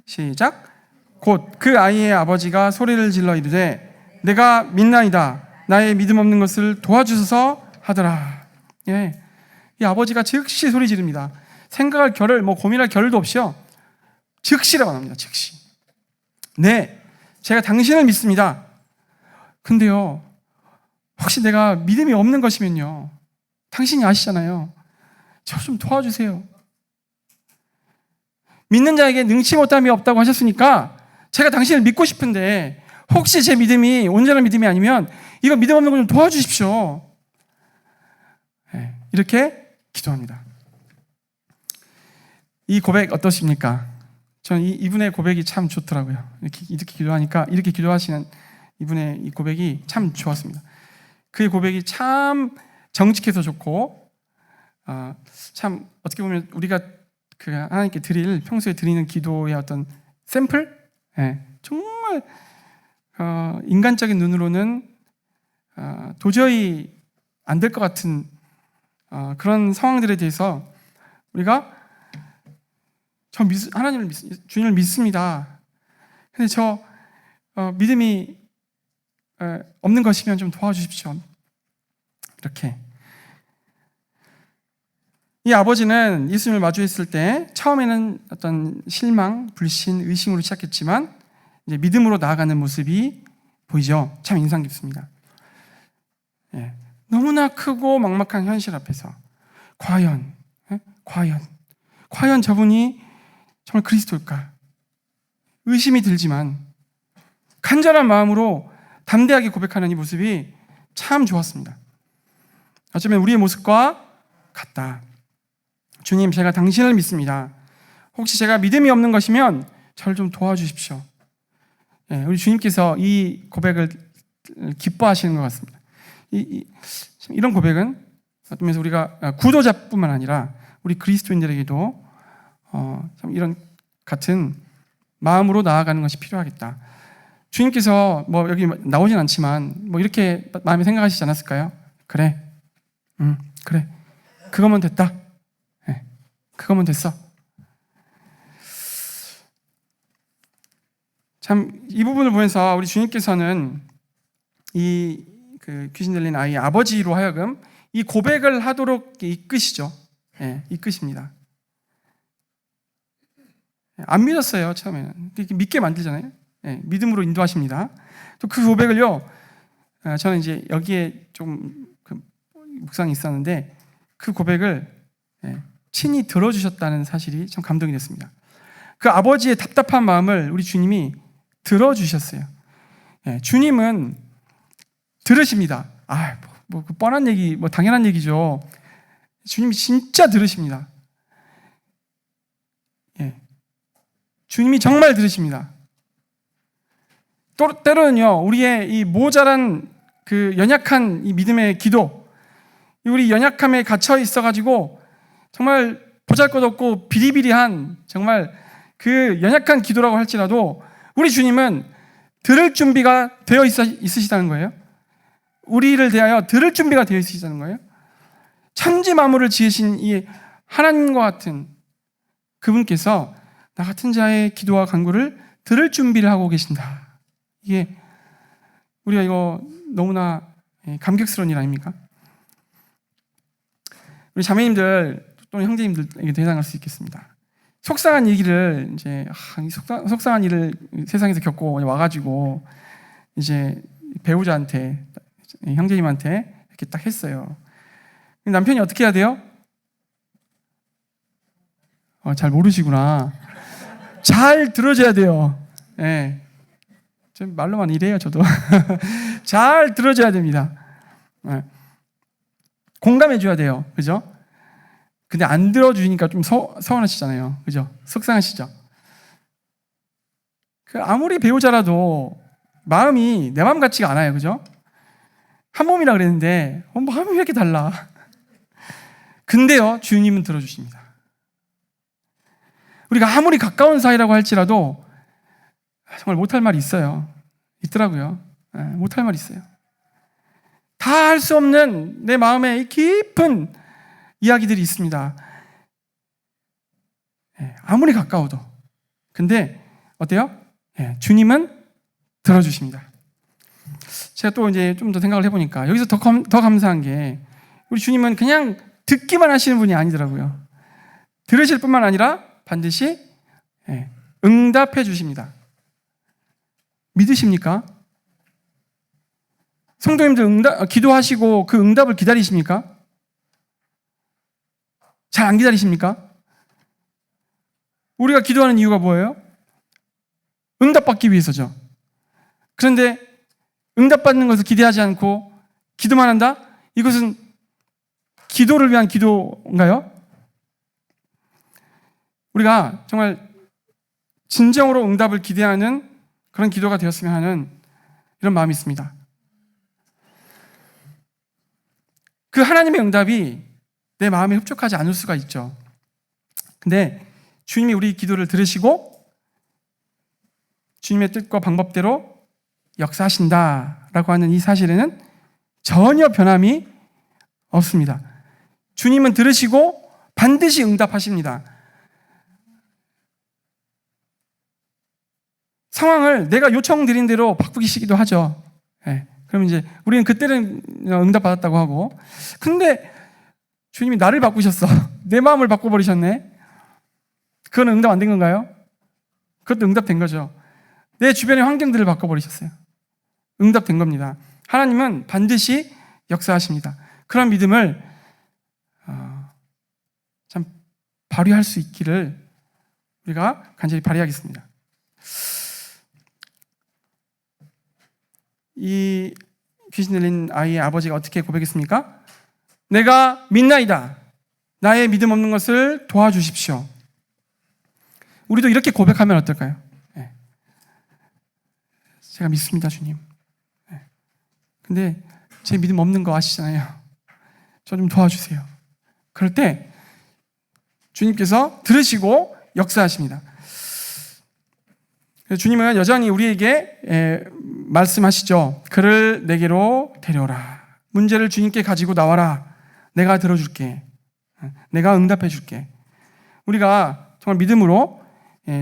시작. 곧 그 아이의 아버지가 소리를 질러 이르되 내가 믿나이다. 나의 믿음 없는 것을 도와주소서 하더라. 예, 이 아버지가 즉시 소리 지릅니다. 생각할 겨를, 고민할 겨를도 없이요, 즉시라고 합니다. 즉시. 네, 제가 당신을 믿습니다. 근데요, 혹시 내가 믿음이 없는 것이면요, 당신이 아시잖아요. 저 좀 도와주세요. 믿는 자에게 능치 못함이 없다고 하셨으니까 제가 당신을 믿고 싶은데 혹시 제 믿음이 온전한 믿음이 아니면 이거 믿음 없는 걸 좀 도와주십시오. 네, 이렇게 기도합니다. 이 고백 어떠십니까? 저는 이분의 고백이 참 좋더라고요. 이렇게 기도하니까, 이렇게 기도하시는 이분의 이 고백이 참 좋았습니다. 그의 고백이 참 정직해서 좋고, 참 어떻게 보면 우리가 그 하나님께 평소에 드리는 기도의 어떤 샘플? 정말 인간적인 눈으로는 도저히 안 될 것 같은 그런 상황들에 대해서 우리가 하나님을 주님을 믿습니다. 근데 저 믿음이 없는 것이면 좀 도와주십시오. 이렇게. 이 아버지는 예수님을 마주했을 때 처음에는 어떤 실망, 불신, 의심으로 시작했지만 이제 믿음으로 나아가는 모습이 보이죠. 참 인상 깊습니다. 예. 너무나 크고 막막한 현실 앞에서 과연 저분이 정말 그리스도일까? 의심이 들지만 간절한 마음으로 담대하게 고백하는 이 모습이 참 좋았습니다. 어쩌면 우리의 모습과 같다. 주님, 제가 당신을 믿습니다. 혹시 제가 믿음이 없는 것이면 저를 좀 도와주십시오. 우리 주님께서 이 고백을 기뻐하시는 것 같습니다. 이런 고백은 어쩌면서 우리가 구도자뿐만 아니라 우리 그리스도인들에게도 참 이런 같은 마음으로 나아가는 것이 필요하겠다. 주님께서 뭐 여기 나오진 않지만 뭐 이렇게 마음에 생각하시지 않았을까요? 그래, 그래, 그거면 됐다. 네, 그거면 됐어. 참 이 부분을 보면서 우리 주님께서는 이 귀신 들린 아이의 아버지로 하여금 이 고백을 하도록 이끄시죠. 네, 이끄십니다. 안 믿었어요, 처음에는. 믿게 만들잖아요. 네, 믿음으로 인도하십니다. 또 그 고백을요, 저는 이제 여기에 좀 묵상이 있었는데 그 고백을 친히 들어주셨다는 사실이 참 감동이 됐습니다. 그 아버지의 답답한 마음을 우리 주님이 들어주셨어요. 주님은 들으십니다. 뭐 뻔한 얘기, 뭐 당연한 얘기죠. 주님이 진짜 들으십니다. 주님이 정말 들으십니다. 또 때로는요, 우리의 이 모자란 그 연약한 이 믿음의 기도, 우리 연약함에 갇혀 있어가지고 정말 보잘것없고 비리비리한 정말 그 연약한 기도라고 할지라도 우리 주님은 들을 준비가 되어 있으시다는 거예요. 우리를 대하여 들을 준비가 되어 있으시다는 거예요. 천지 만물을 지으신 이 하나님과 같은 그분께서 나 같은 자의 기도와 간구를 들을 준비를 하고 계신다. 이게 우리가 이거 너무나 감격스러운 일 아닙니까? 우리 자매님들 또는 형제님들에게 해당할 수 있겠습니다. 속상한 얘기를 이제 속상한 일을 세상에서 겪고 와가지고 이제 배우자한테 형제님한테 이렇게 딱 했어요. 남편이 어떻게 해야 돼요? 잘 모르시구나. 잘 들어줘야 돼요. 예. 좀 말로만 이래요, 저도. 잘 들어줘야 됩니다. 공감해줘야 돼요. 그죠? 근데 안 들어주니까 좀 서운하시잖아요. 그죠? 속상하시죠? 아무리 배우자라도 마음이 내 마음 같지가 않아요. 그죠? 한 몸이라 그랬는데, 마음이 왜 이렇게 달라? 근데요, 주님은 들어주십니다. 우리가 아무리 가까운 사이라고 할지라도 정말 못할 말이 있더라고요. 못할 말이 있어요. 다 할 수 없는 내 마음에 깊은 이야기들이 있습니다. 아무리 가까워도. 근데 어때요? 주님은 들어주십니다. 제가 또 이제 좀 더 생각을 해보니까 여기서 더 감사한 게 우리 주님은 그냥 듣기만 하시는 분이 아니더라고요. 들으실 뿐만 아니라 반드시 응답해 주십니다. 믿으십니까? 성도님들 기도하시고 그 응답을 기다리십니까? 잘 안 기다리십니까? 우리가 기도하는 이유가 뭐예요? 응답받기 위해서죠. 그런데 응답받는 것을 기대하지 않고 기도만 한다? 이것은 기도를 위한 기도인가요? 우리가 정말 진정으로 응답을 기대하는 그런 기도가 되었으면 하는 이런 마음이 있습니다. 그 하나님의 응답이 내 마음에 흡족하지 않을 수가 있죠. 근데 주님이 우리 기도를 들으시고 주님의 뜻과 방법대로 역사하신다라고 하는 이 사실에는 전혀 변함이 없습니다. 주님은 들으시고 반드시 응답하십니다. 상황을 내가 요청드린 대로 바꾸시기도 하죠. 그럼 이제 우리는 그때는 응답받았다고 하고, 근데 주님이 나를 바꾸셨어. 내 마음을 바꿔버리셨네. 그건 응답 안 된 건가요? 그것도 응답된 거죠. 내 주변의 환경들을 바꿔버리셨어요. 응답된 겁니다. 하나님은 반드시 역사하십니다. 그런 믿음을 참 발휘할 수 있기를 우리가 간절히 바라야겠습니다. 이 귀신 들린 아이의 아버지가 어떻게 고백했습니까? 내가 믿나이다. 나의 믿음 없는 것을 도와주십시오. 우리도 이렇게 고백하면 어떨까요? 제가 믿습니다, 주님. 근데 제 믿음 없는 거 아시잖아요. 저 좀 도와주세요. 그럴 때 주님께서 들으시고 역사하십니다. 주님은 여전히 우리에게 말씀하시죠. 그를 내게로 데려오라. 문제를 주님께 가지고 나와라. 내가 들어줄게. 내가 응답해 줄게. 우리가 정말 믿음으로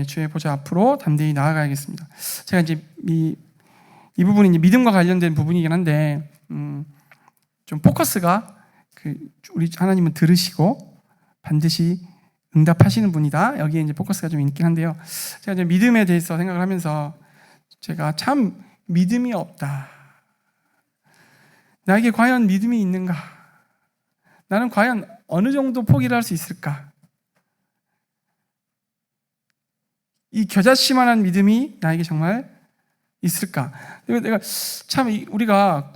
주의 보좌 앞으로 담대히 나아가야겠습니다. 제가 이제 이 부분이 이제 믿음과 관련된 부분이긴 한데 좀 포커스가 우리 하나님은 들으시고 반드시 응답하시는 분이다. 여기에 이제 포커스가 좀 있긴 한데요. 제가 이제 믿음에 대해서 생각을 하면서 제가 참 믿음이 없다. 나에게 과연 믿음이 있는가? 나는 과연 어느 정도 포기를 할 수 있을까? 이 겨자씨만한 믿음이 나에게 정말 있을까? 내가 참 우리가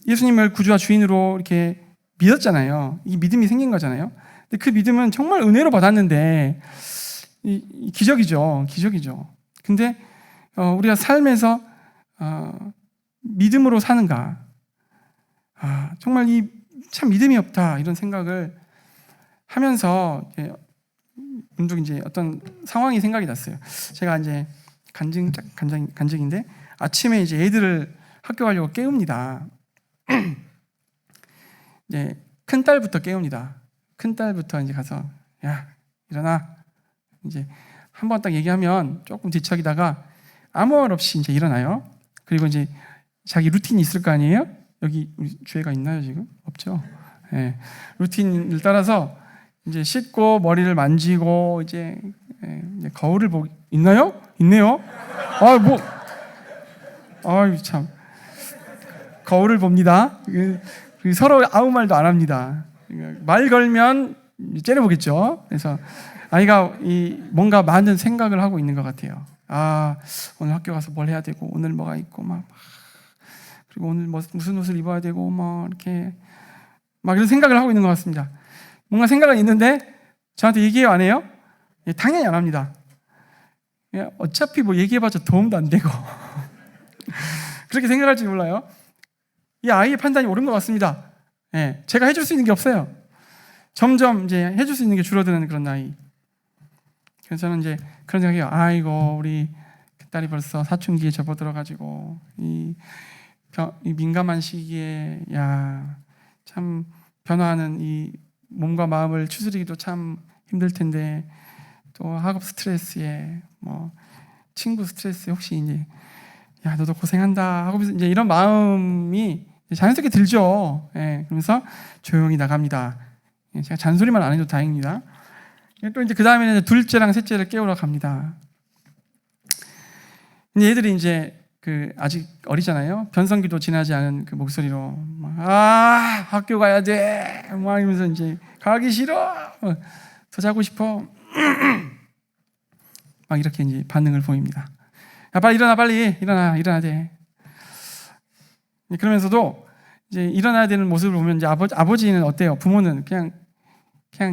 예수님을 구주와 주인으로 이렇게 믿었잖아요. 이 믿음이 생긴 거잖아요. 근데 그 믿음은 정말 은혜로 받았는데 기적이죠. 기적이죠. 근데 우리가 삶에서 믿음으로 사는가? 정말 참 믿음이 없다 이런 생각을 하면서 문득 이제 어떤 상황이 생각이 났어요. 제가 이제 간증인데 아침에 이제 애들을 학교 가려고 깨웁니다. 이제 큰 딸부터 깨웁니다. 큰 딸부터 이제 가서 야 일어나. 이제 한 번 딱 얘기하면 조금 뒤척이다가 아무 말 없이 이제 일어나요. 그리고 이제 자기 루틴이 있을 거 아니에요? 여기 우리 주애가 있나요 지금? 없죠. 네. 루틴을 따라서 이제 씻고 머리를 만지고 이제 거울을 보고 있나요? 있네요. 참 거울을 봅니다. 서로 아무 말도 안 합니다. 말 걸면 째려보겠죠. 그래서 아이가 뭔가 많은 생각을 하고 있는 것 같아요. 오늘 학교 가서 뭘 해야 되고 오늘 뭐가 있고 그리고 오늘 무슨 옷을 입어야 되고 이렇게 이런 생각을 하고 있는 것 같습니다. 뭔가 생각은 있는데 저한테 얘기해요, 안 해요? 당연히 안 합니다. 어차피 얘기해봤자 도움도 안 되고 그렇게 생각할지 몰라요. 이 아이의 판단이 옳은 것 같습니다. 제가 해줄 수 있는 게 없어요. 점점 이제 해줄 수 있는 게 줄어드는 그런 나이. 그래서 저는 이제 그런 생각이에요. 아이고 우리 딸이 벌써 사춘기에 접어들어가지고 이 민감한 시기에 참 변화하는 이 몸과 마음을 추스리기도 참 힘들 텐데 또 학업 스트레스에 친구 스트레스에 혹시 이제 너도 고생한다 하고 이제 이런 마음이 자연스럽게 들죠. 그러면서 조용히 나갑니다. 제가 잔소리만 안 해도 다행입니다. 또 이제 그 다음에는 둘째랑 셋째를 깨우러 갑니다. 얘들이 이제 아직 어리잖아요. 변성기도 지나지 않은 그 목소리로 학교 가야 돼 이러면서 이제 가기 싫어 더 자고 싶어 이렇게 이제 반응을 보입니다. 빨리 일어나, 빨리 일어나야 돼. 그러면서도 이제 일어나야 되는 모습을 보면 이제 아버지는 어때요? 부모는 그냥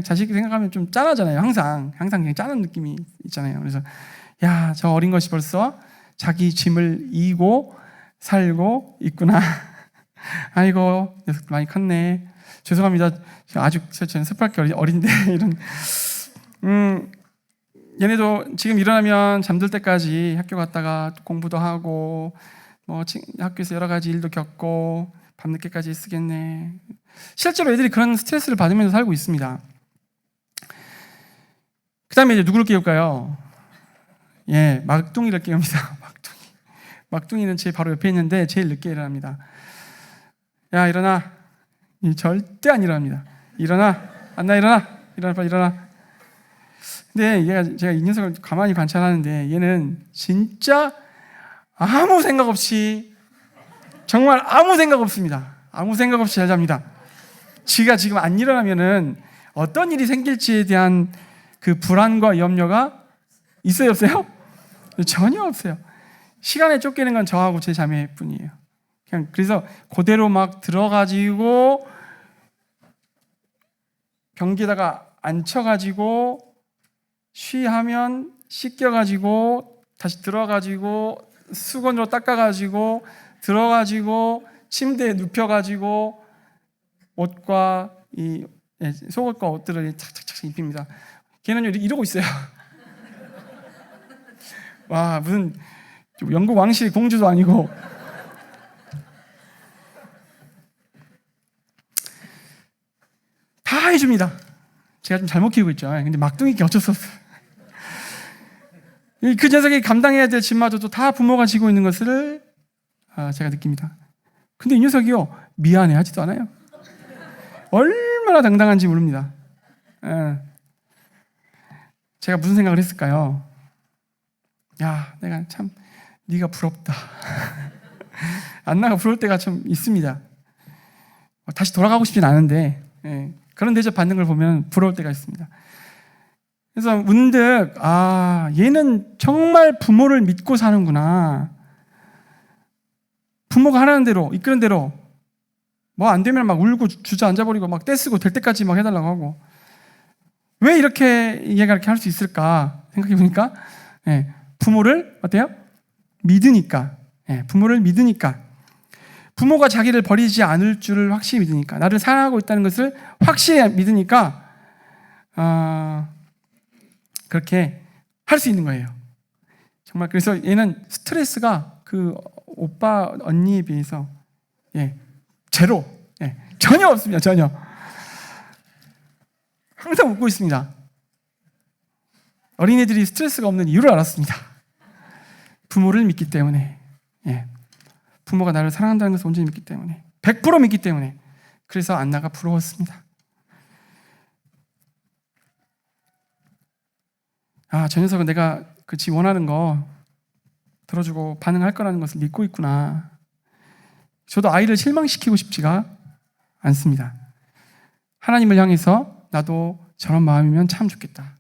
자식 생각하면 좀 짠하잖아요. 항상 그냥 짠한 느낌이 있잖아요. 그래서 저 어린 것이 벌써 자기 짐을 이고 살고 있구나. 아이고 녀석 많이 컸네. 죄송합니다. 아주 저는 스파게 어린데 이런. 얘네도 지금 일어나면 잠들 때까지 학교 갔다가 공부도 하고 학교에서 여러 가지 일도 겪고 밤늦게까지 쓰겠네. 실제로 애들이 그런 스트레스를 받으면서 살고 있습니다. 그 다음에 이제 누구를 깨울까요? 막둥이를 깨웁니다. 막둥이는 제 바로 옆에 있는데 제일 늦게 일어납니다. 일어나. 절대 안 일어납니다. 일어나. 안나 일어나. 빨리 일어나. 근데 제가 이 녀석을 가만히 관찰하는데 얘는 진짜 아무 생각 없이 정말 아무 생각 없습니다. 아무 생각 없이 잘 잡니다. 지가 지금 안 일어나면은 어떤 일이 생길지에 대한 그 불안과 염려가 있어요, 없어요? 전혀 없어요. 시간에 쫓기는 건 저하고 제 자매뿐이에요. 그래서 그대로 들어가지고 변기에다가 앉혀가지고 쉬하면 씻겨가지고 다시 들어가지고 수건으로 닦아가지고 들어가지고 침대에 눕혀가지고 옷과 이 속옷과 옷들을 착착착 입힙니다. 걔는 이러고 있어요. 와, 무슨 영국 왕실 공주도 아니고. 다 해줍니다. 제가 좀 잘못 키우고 있죠. 근데 막둥이께 어쩔 수 없어요. 그 녀석이 감당해야 될 짐마저도 다 부모가 지고 있는 것을 제가 느낍니다. 근데 이 녀석이요, 미안해하지도 않아요. 얼마나 당당한지 모릅니다. 제가 무슨 생각을 했을까요? 야, 내가 참 네가 부럽다. 안나가 부러울 때가 좀 있습니다. 다시 돌아가고 싶진 않은데 그런 대접 받는 걸 보면 부러울 때가 있습니다. 그래서 문득 얘는 정말 부모를 믿고 사는구나. 부모가 하라는 대로 이끄는 대로 뭐 안 되면 막 울고 주저앉아버리고 막 떼쓰고 될 때까지 막 해달라고 하고, 왜 이렇게 얘가 이렇게 할 수 있을까 생각해 보니까 부모를 어때요? 믿으니까. 부모를 믿으니까. 부모가 자기를 버리지 않을 줄을 확실히 믿으니까, 나를 사랑하고 있다는 것을 확실히 믿으니까 그렇게 할 수 있는 거예요. 정말. 그래서 얘는 스트레스가 그 오빠 언니에 비해서 제로, 전혀 없습니다. 전혀. 항상 웃고 있습니다. 어린애들이 스트레스가 없는 이유를 알았습니다. 부모를 믿기 때문에. 부모가 나를 사랑한다는 것을 온전히 믿기 때문에, 100% 믿기 때문에. 그래서 안나가 부러웠습니다. 저 녀석은 내가 지 원하는 거 들어주고 반응할 거라는 것을 믿고 있구나. 저도 아이를 실망시키고 싶지가 않습니다. 하나님을 향해서 나도 저런 마음이면 참 좋겠다.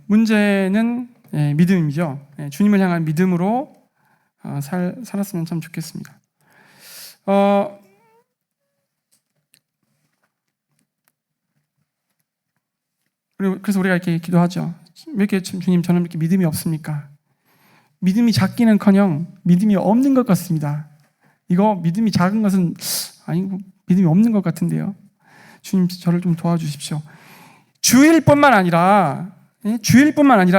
문제는 믿음이죠. 주님을 향한 믿음으로 살았으면 참 좋겠습니다. 그래서 우리가 이렇게 기도하죠. 왜 이렇게 주님 저는 이렇게 믿음이 없습니까? 믿음이 작기는커녕 믿음이 없는 것 같습니다. 이거 믿음이 작은 것은 아니고 믿음이 없는 것 같은데요. 주님 저를 좀 도와주십시오. 주일뿐만 아니라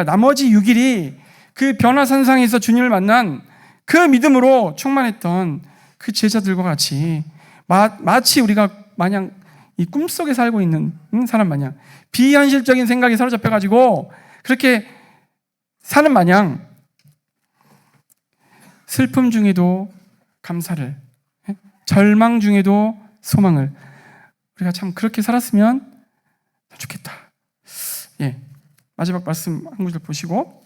나머지 6일이 그 변화산상에서 주님을 만난 그 믿음으로 충만했던 그 제자들과 같이 마치 우리가 마냥 이 꿈속에 살고 있는 사람 마냥 비현실적인 생각에 사로잡혀가지고 그렇게 사는 마냥 슬픔 중에도 감사를, 절망 중에도 소망을, 우리가 참 그렇게 살았으면 좋겠다. 마지막 말씀 한 구절 보시고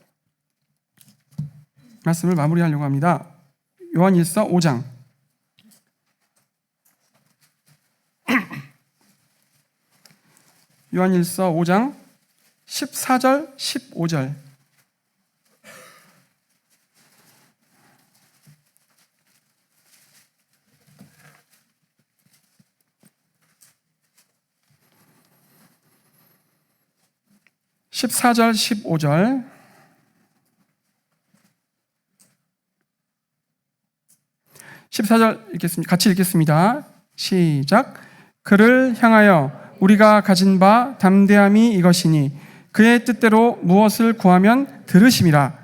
말씀을 마무리하려고 합니다. 요한일서 5장 요한일서 5장 14절 15절. (14절) (15절) (14절) 읽겠습니다. 같이 읽겠습니다. 시작. 그를 향하여 우리가 가진 바 담대함이 이것이니 그의 뜻대로 무엇을 구하면 들으심이라.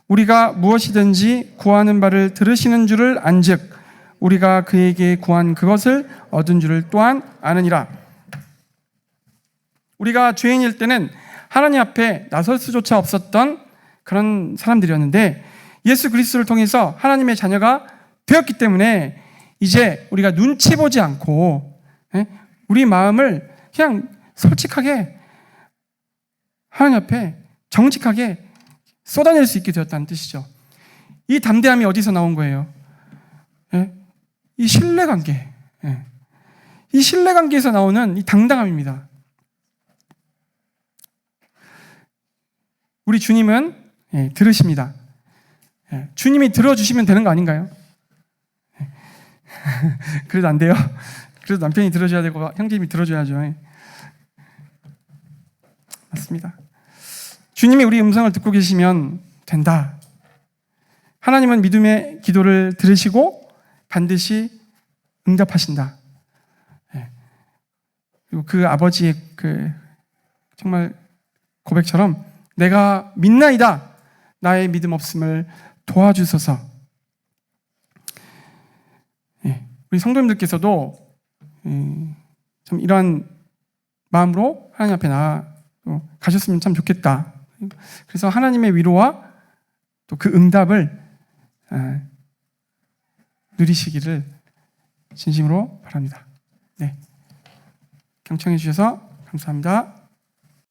우리가 무엇이든지 구하는 바를 들으시는 줄을 안즉 우리가 그에게 구한 그것을 얻은 줄을 또한 아느니라. 우리가 죄인일 때는 하나님 앞에 나설 수조차 없었던 그런 사람들이었는데 예수 그리스도를 통해서 하나님의 자녀가 되었기 때문에 이제 우리가 눈치 보지 않고 우리 마음을 그냥 솔직하게 하나님 앞에 정직하게 쏟아낼 수 있게 되었다는 뜻이죠. 이 담대함이 어디서 나온 거예요? 이 신뢰관계. 이 신뢰관계에서 나오는 이 당당함입니다. 우리 주님은 들으십니다. 주님이 들어주시면 되는 거 아닌가요? 그래도 안 돼요. 그래도 남편이 들어줘야 되고 형제님이 들어줘야죠. 맞습니다. 주님이 우리 음성을 듣고 계시면 된다. 하나님은 믿음의 기도를 들으시고 반드시 응답하신다. 예. 그리고 그 아버지의 그 정말 고백처럼 내가 믿나이다. 나의 믿음 없음을 도와주소서. 예. 우리 성도님들께서도 참 이러한 마음으로 하나님 앞에 가셨으면 참 좋겠다. 그래서 하나님의 위로와 또 그 응답을 누리시기를 진심으로 바랍니다. 네. 경청해 주셔서 감사합니다.